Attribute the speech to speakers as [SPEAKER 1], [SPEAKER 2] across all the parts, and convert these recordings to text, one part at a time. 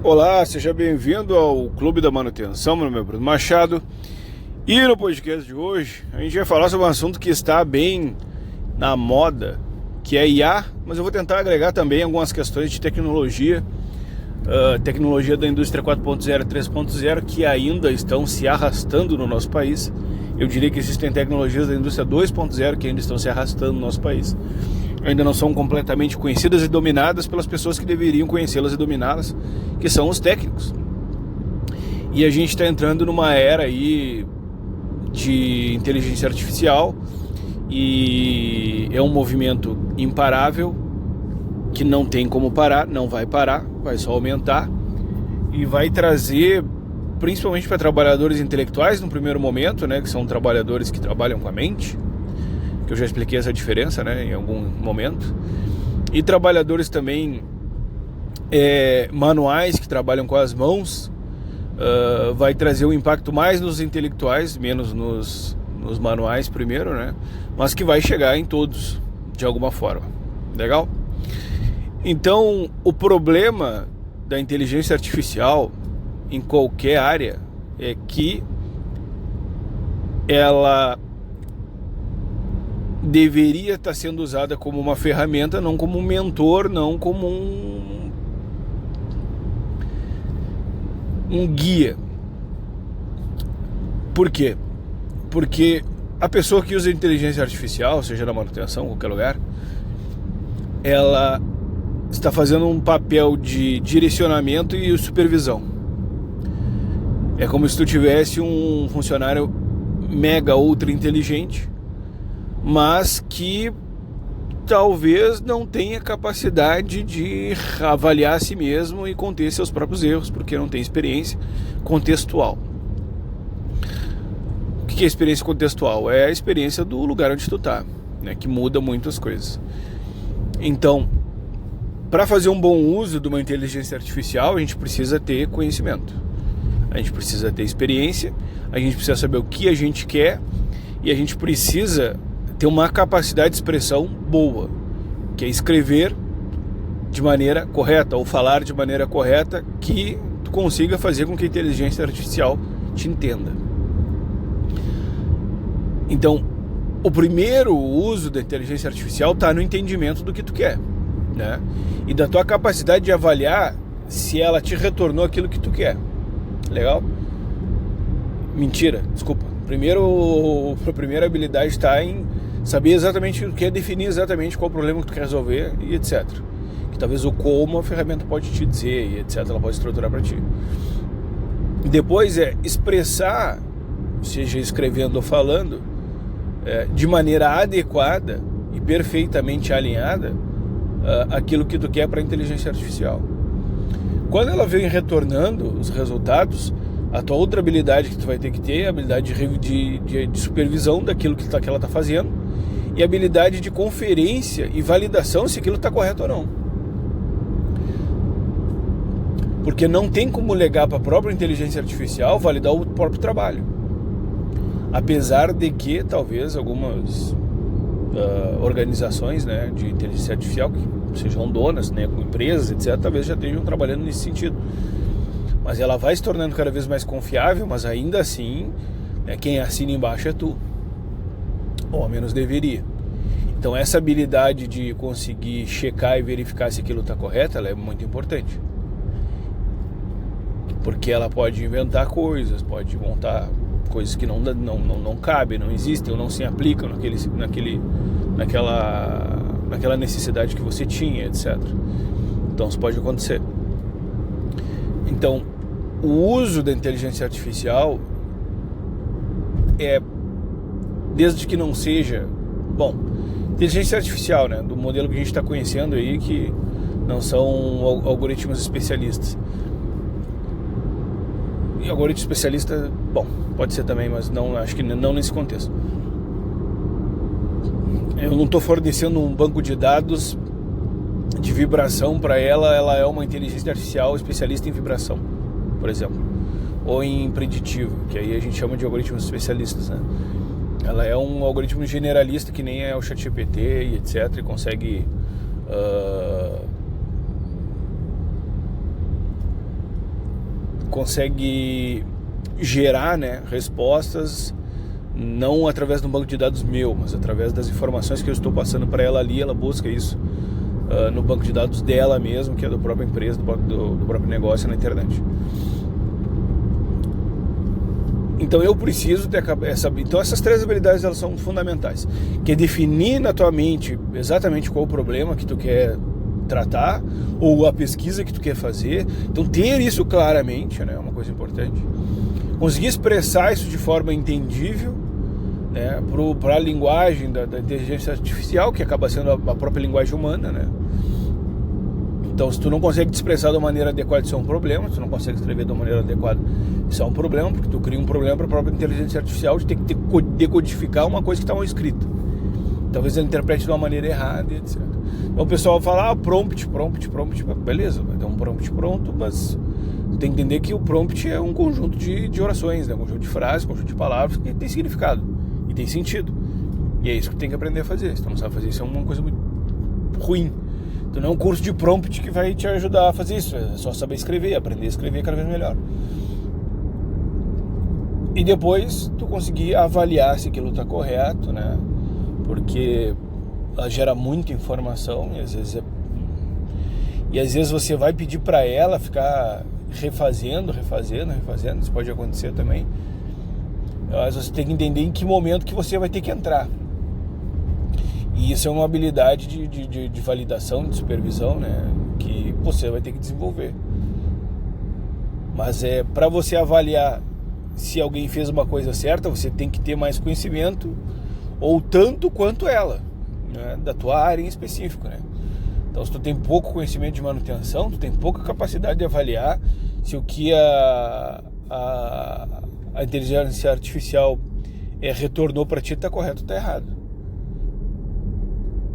[SPEAKER 1] Olá, seja bem-vindo ao Clube da Manutenção. Meu nome é Bruno Machado e no podcast de hoje a gente vai falar sobre um assunto que está bem na moda, que é IA, mas eu vou tentar agregar também algumas questões de tecnologia, tecnologia da indústria 4.0 e 3.0 que ainda estão se arrastando no nosso país. Eu diria que existem tecnologias da indústria 2.0 que ainda estão se arrastando no nosso país. Ainda não são completamente conhecidas e dominadas pelas pessoas que deveriam conhecê-las e dominá-las, que são os técnicos. E a gente está entrando numa era aí de inteligência artificial e é um movimento imparável que não tem como parar, não vai parar, vai só aumentar e vai trazer, principalmente para trabalhadores intelectuais no primeiro momento, né, que são trabalhadores que trabalham com a mente, que eu já expliquei essa diferença, né, em algum momento, e trabalhadores também manuais, que trabalham com as mãos, vai trazer um impacto mais nos intelectuais, menos nos manuais primeiro, né, mas que vai chegar em todos, de alguma forma. Legal? Então, o problema da inteligência artificial em qualquer área é que ela deveria estar sendo usada como uma ferramenta, não como um mentor, não como um guia. Por quê? Porque a pessoa que usa inteligência artificial, seja na manutenção, em qualquer lugar, ela está fazendo um papel de direcionamento e supervisão. É como se tu tivesse um funcionário mega ultra inteligente, mas que talvez não tenha capacidade de avaliar a si mesmo e conter seus próprios erros, porque não tem experiência contextual. O que é experiência contextual? É a experiência do lugar onde tu tá, né, que muda muitas coisas. Então, para fazer um bom uso de uma inteligência artificial, a gente precisa ter conhecimento, a gente precisa ter experiência, a gente precisa saber o que a gente quer e a gente precisa ter uma capacidade de expressão boa, que é escrever de maneira correta ou falar de maneira correta, que tu consiga fazer com que a inteligência artificial te entenda. Então, o primeiro uso da inteligência artificial está no entendimento do que tu quer, né? E da tua capacidade de avaliar se ela te retornou aquilo que tu quer. Legal? Mentira, desculpa. A primeira habilidade está em saber exatamente o que é, definir exatamente qual o problema que tu quer resolver e etc. Que talvez o como a ferramenta pode te dizer e etc. Ela pode estruturar para ti. Depois é expressar, seja escrevendo ou falando, de maneira adequada e perfeitamente alinhada aquilo que tu quer para a inteligência artificial. Quando ela vem retornando os resultados, a tua outra habilidade que tu vai ter que ter é a habilidade de supervisão daquilo que ela está fazendo e a habilidade de conferência e validação se aquilo está correto ou não. Porque não tem como legar para a própria inteligência artificial validar o próprio trabalho. Apesar de que talvez algumas organizações, né, de inteligência artificial, que sejam donas, né, com empresas, etc., talvez já estejam trabalhando nesse sentido. Mas ela vai se tornando cada vez mais confiável, mas ainda assim, né, quem assina embaixo é tu. Ou ao menos deveria. Então essa habilidade de conseguir checar e verificar se aquilo está correto, ela é muito importante. Porque ela pode inventar coisas, pode montar coisas que não cabem, não existem ou não se aplicam naquela necessidade que você tinha, etc. Então isso pode acontecer. Então, o uso da inteligência artificial desde que não seja, inteligência artificial, né, do modelo que a gente está conhecendo aí, que não são algoritmos especialistas. E algoritmo especialista, pode ser também, mas não, acho que não nesse contexto. Eu não estou fornecendo um banco de dados de vibração para ela é uma inteligência artificial especialista em vibração, por exemplo, ou em preditivo, que aí a gente chama de algoritmos especialistas, né? Ela é um algoritmo generalista que nem é o ChatGPT e etc, e consegue consegue gerar, né, respostas não através de um banco de dados meu, mas através das informações que eu estou passando para ela ali. Ela busca isso no banco de dados dela mesmo, que é da própria empresa, do próprio negócio na internet. Então eu preciso ter essa. Então essas 3 habilidades, elas são fundamentais, que é definir na tua mente exatamente qual o problema que tu quer tratar, ou a pesquisa que tu quer fazer. Então ter isso claramente, né, é uma coisa importante. Conseguir expressar isso de forma entendível, né, para a linguagem da inteligência artificial, que acaba sendo a própria linguagem humana, né? Então, se tu não consegue te expressar de uma maneira adequada, isso é um problema. Se tu não consegue escrever de uma maneira adequada, isso é um problema, porque tu cria um problema para a própria inteligência artificial de ter que decodificar uma coisa que está mal escrita. Talvez ela interprete de uma maneira errada, etc. Então o pessoal fala, prompt. Beleza, vai ter um prompt pronto, mas tu tem que entender que o prompt é um conjunto de orações, né? Um conjunto de frases, um conjunto de palavras que tem significado e tem sentido. E é isso que tu tem que aprender a fazer. Se tu não sabe fazer isso, é uma coisa muito ruim. Então não é um curso de prompt que vai te ajudar a fazer isso. É só saber escrever, aprender a escrever cada vez melhor. E depois tu conseguir avaliar se aquilo está correto, né? Porque ela gera muita informação e às vezes você vai pedir para ela ficar refazendo, isso pode acontecer também. Mas você tem que entender em que momento que você vai ter que entrar. E isso é uma habilidade de validação, de supervisão, né, que você vai ter que desenvolver. Mas para você avaliar se alguém fez uma coisa certa, você tem que ter mais conhecimento, ou tanto quanto ela, né, da tua área em específico, né? Então, se tu tem pouco conhecimento de manutenção, tu tem pouca capacidade de avaliar se o que a inteligência artificial retornou para ti está correto ou está errado.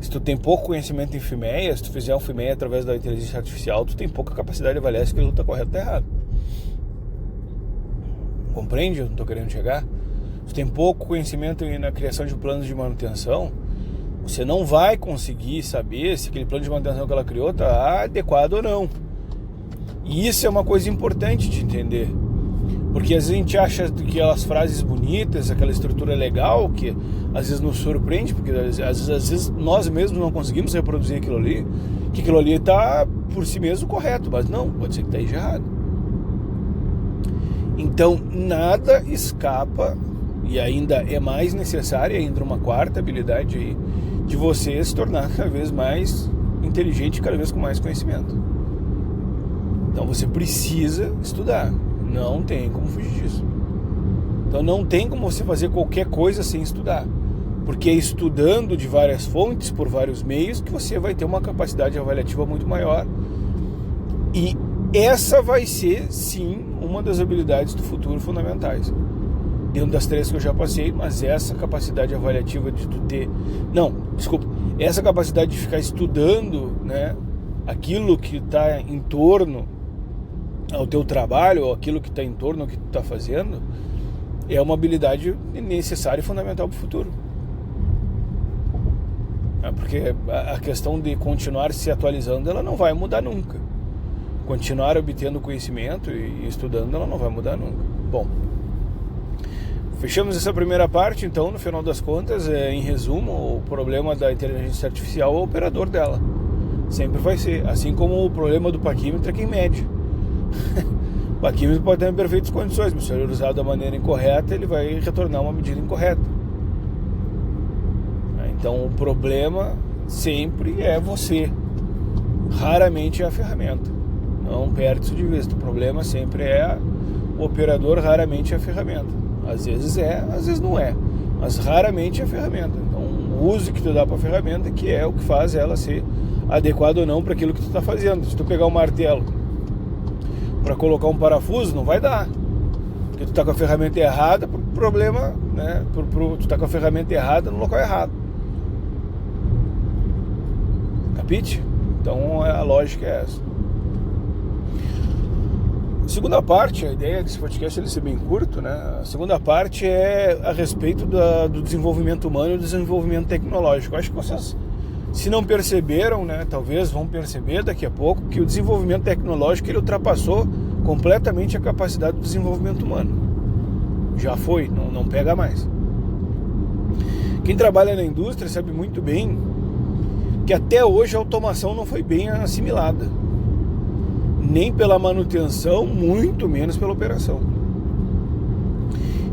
[SPEAKER 1] Se tu tem pouco conhecimento em FIMEA, se tu fizer um FIMEA através da inteligência artificial, tu tem pouca capacidade de avaliar se aquilo está correto ou está errado. Compreende onde eu estou querendo chegar? Se tu tem pouco conhecimento na criação de planos de manutenção, você não vai conseguir saber se aquele plano de manutenção que ela criou está adequado ou não. E isso é uma coisa importante de entender. Porque às vezes a gente acha que aquelas frases bonitas, aquela estrutura legal, que às vezes nos surpreende, porque às vezes nós mesmos não conseguimos reproduzir aquilo ali, que aquilo ali está por si mesmo correto, mas não, pode ser que esteja errado. Então nada escapa, e ainda é mais necessária ainda uma quarta habilidade aí, de você se tornar cada vez mais inteligente, cada vez com mais conhecimento. Então você precisa estudar. Não tem como fugir disso. Então não tem como você fazer qualquer coisa sem estudar. Porque é estudando de várias fontes, por vários meios, que você vai ter uma capacidade avaliativa muito maior. E essa vai ser, sim, uma das habilidades do futuro fundamentais. Dentro das 3 que eu já passei, mas essa capacidade avaliativa de tu ter... Essa capacidade de ficar estudando, né, aquilo que está em torno ao teu trabalho, ou aquilo que está em torno ao que tu está fazendo, é uma habilidade necessária e fundamental para o futuro. Porque a questão de continuar se atualizando, ela não vai mudar nunca. Continuar obtendo conhecimento e estudando, ela não vai mudar nunca. Bom, fechamos essa primeira parte, então, no final das contas, em resumo, o problema da inteligência artificial é o operador dela. Sempre vai ser. Assim como o problema do paquímetro é quem mede. O paquímetro pode ter em perfeitas condições, mas se ele usar da maneira incorreta, ele vai retornar uma medida incorreta. Então o problema sempre é você, raramente é a ferramenta. Não perde isso de vista. O problema sempre é o operador, raramente é a ferramenta. Às vezes é, às vezes não é, mas raramente é a ferramenta. Então o uso que tu dá para a ferramenta que é o que faz ela ser adequada ou não para aquilo que tu está fazendo. Se tu pegar um martelo para colocar um parafuso, não vai dar, porque tu está com a ferramenta errada pro problema, né? Tu está com a ferramenta errada no local errado. Capite? Então a lógica é essa. A segunda parte, a ideia desse podcast é ele ser bem curto, né? A segunda parte é a respeito do desenvolvimento humano e do desenvolvimento tecnológico. Acho que vocês, se não perceberam, né, talvez vão perceber daqui a pouco que o desenvolvimento tecnológico ele ultrapassou completamente a capacidade do desenvolvimento humano. Já foi, não pega mais. Quem trabalha na indústria sabe muito bem que até hoje a automação não foi bem assimilada, nem pela manutenção, muito menos pela operação.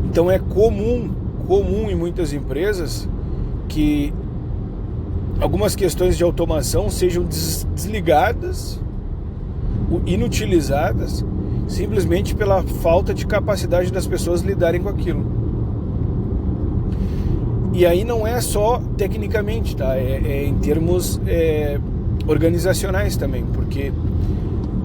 [SPEAKER 1] Então é comum em muitas empresas que algumas questões de automação sejam desligadas, inutilizadas, simplesmente pela falta de capacidade das pessoas lidarem com aquilo. E aí não é só tecnicamente, tá? É em termos organizacionais também, porque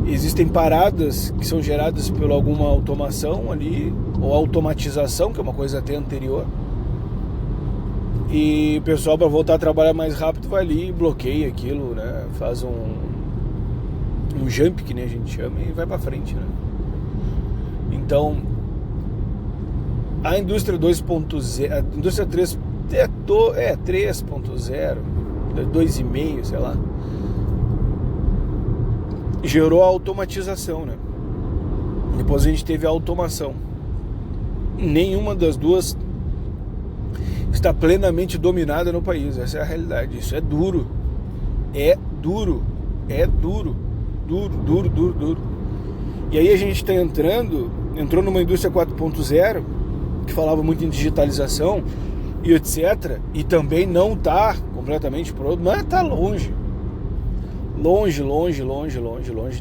[SPEAKER 1] existem paradas que são geradas por alguma automação ali, ou automatização, que é uma coisa até anterior, e o pessoal, para voltar a trabalhar mais rápido, vai ali e bloqueia aquilo, né? Faz um jump, que nem a gente chama, e vai para frente, né? Então, a indústria 2.0, a indústria 3.0, 2.5, sei lá, gerou a automatização, né? Depois a gente teve a automação. Nenhuma das duas está plenamente dominada no país. Essa é a realidade. Isso é duro. Duro. E aí a gente está entrou numa indústria 4.0 que falava muito em digitalização e etc. E também não está completamente pronto, mas está longe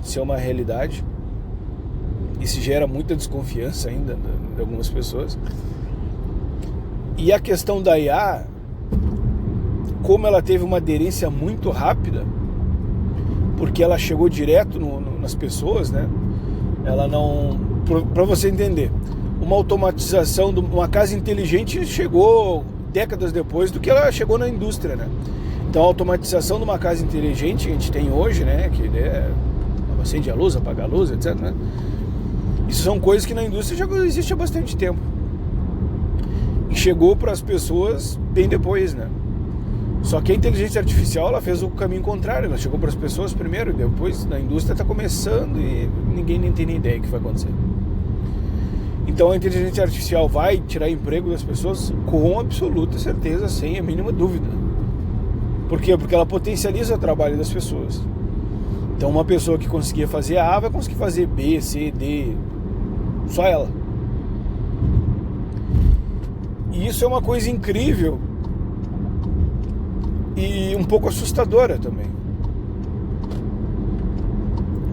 [SPEAKER 1] de ser uma realidade. Isso gera muita desconfiança ainda de algumas pessoas. E a questão da IA, como ela teve uma aderência muito rápida, porque ela chegou direto nas pessoas, né? Ela não... Para você entender, uma automatização de uma casa inteligente chegou décadas depois do que ela chegou na indústria, né? Então a automatização de uma casa inteligente que a gente tem hoje, né? Que acende a luz, apaga a luz, etc., né? Isso são coisas que na indústria já existe há bastante tempo. E chegou para as pessoas bem depois, né? Só que a inteligência artificial, ela fez o caminho contrário. Ela chegou para as pessoas primeiro e depois na indústria está começando e ninguém nem tem nem ideia do que vai acontecer. Então a inteligência artificial vai tirar emprego das pessoas com absoluta certeza, sem a mínima dúvida. Por quê? Porque ela potencializa o trabalho das pessoas. Então uma pessoa que conseguia fazer A vai conseguir fazer B, C, D, só ela. E isso é uma coisa incrível e um pouco assustadora também.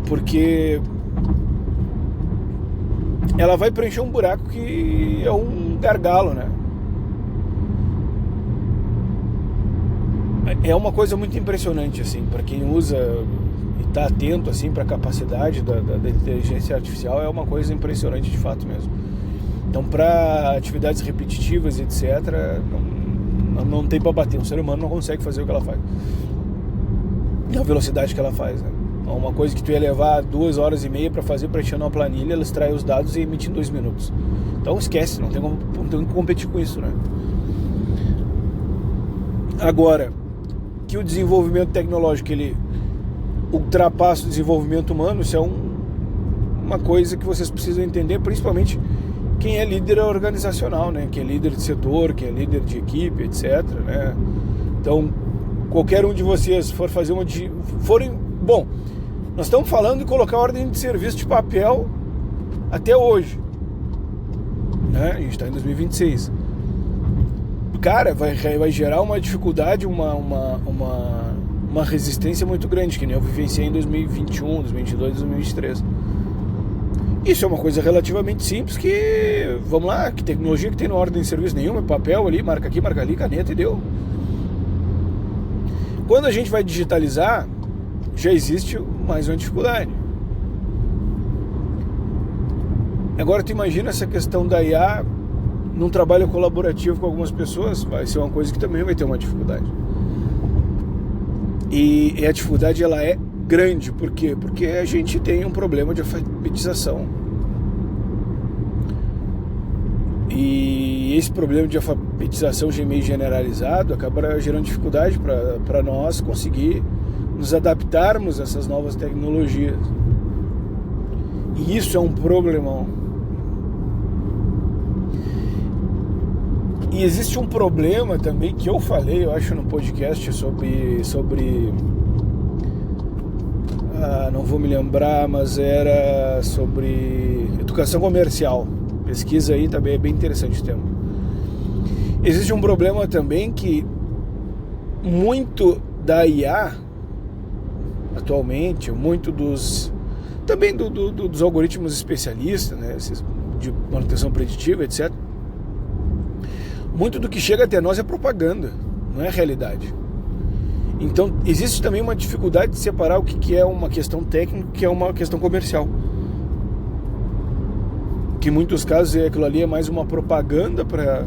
[SPEAKER 1] Porque ela vai preencher um buraco que é um gargalo, né? É uma coisa muito impressionante, assim, para quem usa e está atento, assim, para a capacidade da inteligência artificial, é uma coisa impressionante de fato mesmo. Então, para atividades repetitivas, etc., não tem para bater. Um ser humano não consegue fazer o que ela faz. Na velocidade que ela faz, né? Uma coisa que tu ia levar 2h30 para fazer, preenchendo uma planilha, ela extrai os dados e emite em 2 minutos. Então esquece, não tem como competir com isso, né? Agora, que o desenvolvimento tecnológico ele ultrapassa o desenvolvimento humano, isso é uma coisa que vocês precisam entender, principalmente quem é líder organizacional, né? Quem é líder de setor, quem é líder de equipe, etc., né? Então, qualquer um de vocês for fazer bom, nós estamos falando de colocar a ordem de serviço de papel até hoje, né? A gente está em 2026. Cara, vai gerar uma dificuldade, uma resistência muito grande, que nem eu vivenciei em 2021, 2022, 2023. Isso é uma coisa relativamente simples que, vamos lá, que tecnologia que tem na ordem de serviço nenhuma, papel ali, marca aqui, marca ali, caneta e deu. Quando a gente vai digitalizar, já existe mais uma dificuldade. Agora tu imagina essa questão da IA num trabalho colaborativo com algumas pessoas, vai ser uma coisa que também vai ter uma dificuldade. E a dificuldade ela é grande, por quê? Porque a gente tem um problema de alfabetização. E esse problema de alfabetização já meio generalizado acaba gerando dificuldade para nós conseguir nos adaptarmos a essas novas tecnologias. E isso é um problemão. E existe um problema também que eu falei, eu acho, no podcast sobre não vou me lembrar, mas era sobre educação comercial. Pesquisa aí também, é bem interessante o tema. Existe um problema também que muito da IA atualmente, muito dos algoritmos especialistas, né, esses de manutenção preditiva, etc. Muito do que chega até nós é propaganda, não é realidade. Então, existe também uma dificuldade de separar o que é uma questão técnica e o que é uma questão comercial. Que em muitos casos aquilo ali é mais uma propaganda para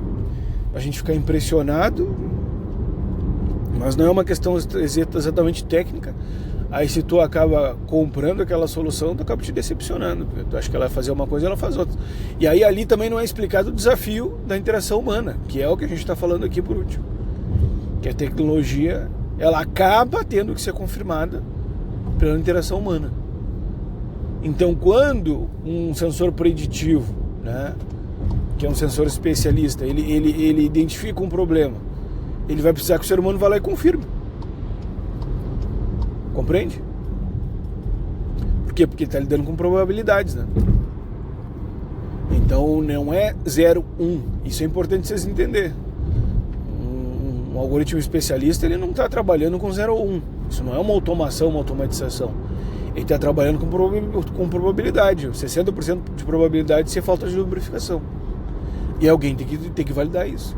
[SPEAKER 1] a gente ficar impressionado, mas não é uma questão exatamente técnica. Aí se tu acaba comprando aquela solução, tu acaba te decepcionando. Tu acha que ela vai fazer uma coisa, ela faz outra. E aí ali também não é explicado o desafio da interação humana, que é o que a gente está falando aqui por último. Que a tecnologia, ela acaba tendo que ser confirmada pela interação humana. Então quando um sensor preditivo, né, que é um sensor especialista, ele identifica um problema, ele vai precisar que o ser humano vá lá e confirme. Compreende? Por quê? Porque ele está lidando com probabilidades, né? Então não é 0, 1. Isso é importante vocês entenderem. Um algoritmo especialista, ele não está trabalhando com 0 ou 1. Isso não é uma automação, uma automatização. Ele está trabalhando com probabilidade. 60% de probabilidade de ser falta de lubrificação. E alguém tem que validar isso.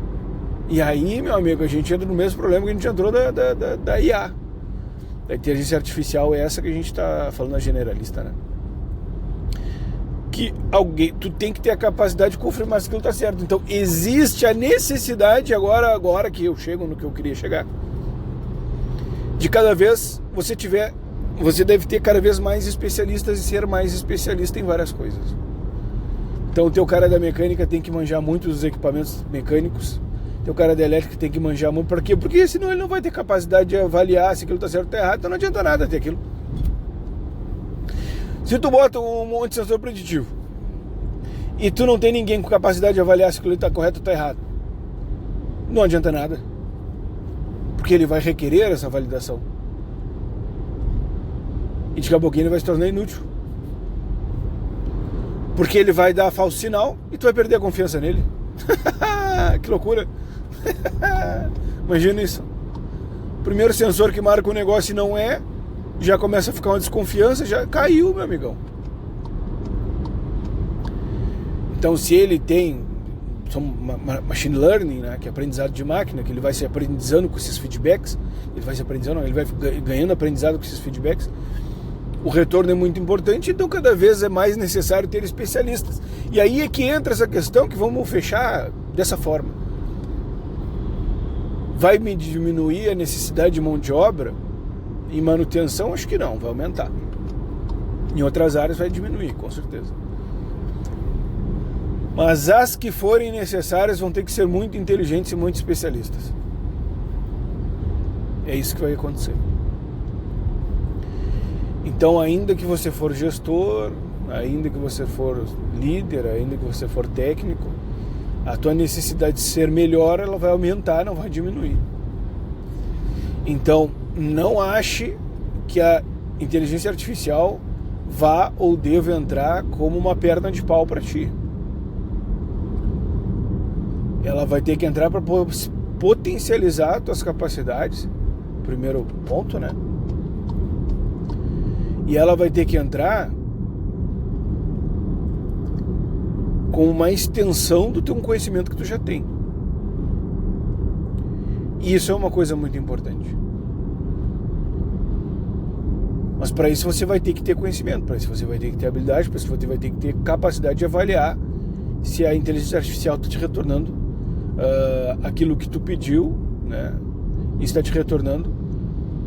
[SPEAKER 1] E aí, meu amigo, a gente entra no mesmo problema que a gente entrou da IA. A inteligência artificial é essa que a gente está falando, na generalista, né? Que tu tem que ter a capacidade de confirmar se aquilo está certo. Então existe a necessidade, agora que eu chego no que eu queria chegar, de cada vez você deve ter cada vez mais especialistas e ser mais especialista em várias coisas. Então o teu cara da mecânica tem que manjar muito dos equipamentos mecânicos. O cara da elétrica tem que manjar muito. Por quê? Porque senão ele não vai ter capacidade de avaliar se aquilo está certo ou está errado. Então não adianta nada ter aquilo. Se tu bota um monte de sensor preditivo e tu não tem ninguém com capacidade de avaliar se aquilo está correto ou está errado, não adianta nada. Porque ele vai requerer essa validação. E daqui a pouquinho ele vai se tornar inútil. Porque ele vai dar falso sinal e tu vai perder a confiança nele. Que loucura. Imagina isso. Primeiro sensor que marca o negócio e não é, já começa a ficar uma desconfiança, já caiu, meu amigão. Então se ele tem machine learning, né, que é aprendizado de máquina, que ele vai se aprendizando com esses feedbacks, ele vai ganhando aprendizado com esses feedbacks, o retorno é muito importante, então cada vez é mais necessário ter especialistas. E aí é que entra essa questão que vamos fechar dessa forma. Vai me diminuir a necessidade de mão de obra? Em manutenção, acho que não, vai aumentar. Em outras áreas vai diminuir, com certeza. Mas as que forem necessárias vão ter que ser muito inteligentes e muito especialistas. É isso que vai acontecer. Então, ainda que você for gestor, ainda que você for líder, ainda que você for técnico, a tua necessidade de ser melhor, ela vai aumentar, não vai diminuir. Então, não ache que a inteligência artificial vá ou deva entrar como uma perna de pau para ti. Ela vai ter que entrar para potencializar tuas capacidades, primeiro ponto, né? E ela vai ter que entrar com uma extensão do teu conhecimento que tu já tem. E isso é uma coisa muito importante. Mas para isso você vai ter que ter conhecimento, para isso você vai ter que ter habilidade, para isso você vai ter que ter capacidade de avaliar se a inteligência artificial está te retornando aquilo que tu pediu, né? E está te retornando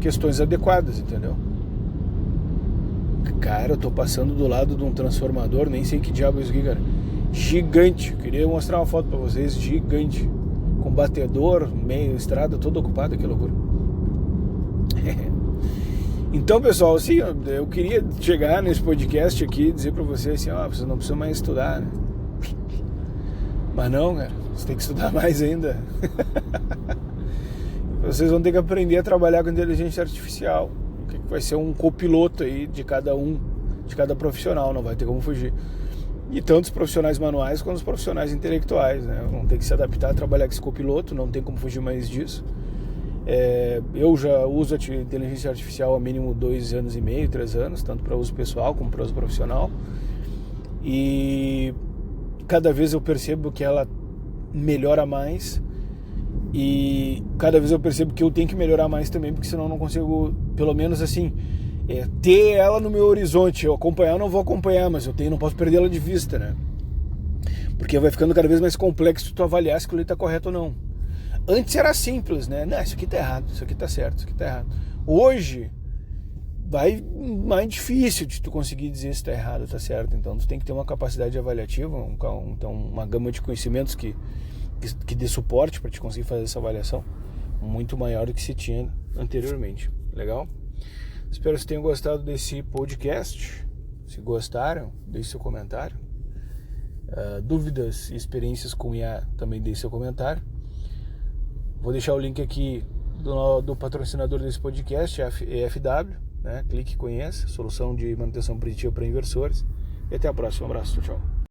[SPEAKER 1] questões adequadas, entendeu? Cara, eu tô passando do lado de um transformador, nem sei que diabo é isso aqui, cara. Gigante, queria mostrar uma foto pra vocês, gigante. Com batedor, meio estrada, toda ocupada, que loucura. Então, pessoal, assim, eu queria chegar nesse podcast aqui e dizer pra vocês assim, vocês não precisam mais estudar, né? Mas não, cara, você tem que estudar mais ainda. Vocês vão ter que aprender a trabalhar com inteligência artificial, que vai ser um copiloto aí de cada profissional, não vai ter como fugir. E tanto os profissionais manuais quanto os profissionais intelectuais, né? Vão ter que se adaptar a trabalhar com esse copiloto, não tem como fugir mais disso. Eu já uso a inteligência artificial há mínimo 2 anos e meio, 3 anos, tanto para uso pessoal como para uso profissional. E cada vez eu percebo que ela melhora mais. E cada vez eu percebo que eu tenho que melhorar mais também, porque senão eu não consigo, pelo menos assim, ter ela no meu horizonte. Eu acompanhar, eu não vou acompanhar, mas não posso perdê-la de vista, né? Porque vai ficando cada vez mais complexo tu avaliar se aquilo está correto ou não. Antes era simples, né? Não, isso aqui tá errado, isso aqui tá certo, isso aqui tá errado. Hoje vai mais difícil de tu conseguir dizer se tá errado ou tá certo. Então tu tem que ter uma capacidade avaliativa, então uma gama de conhecimentos que dê suporte para te conseguir fazer essa avaliação muito maior do que se tinha anteriormente. Legal? Espero que vocês tenham gostado desse podcast. Se gostaram, deixe seu comentário. Dúvidas e experiências com IA, também deixe seu comentário. Vou deixar o link aqui do patrocinador desse podcast, EFW, né? Clique e conheça, solução de manutenção preditiva para inversores. E até a próxima. Um abraço, tchau.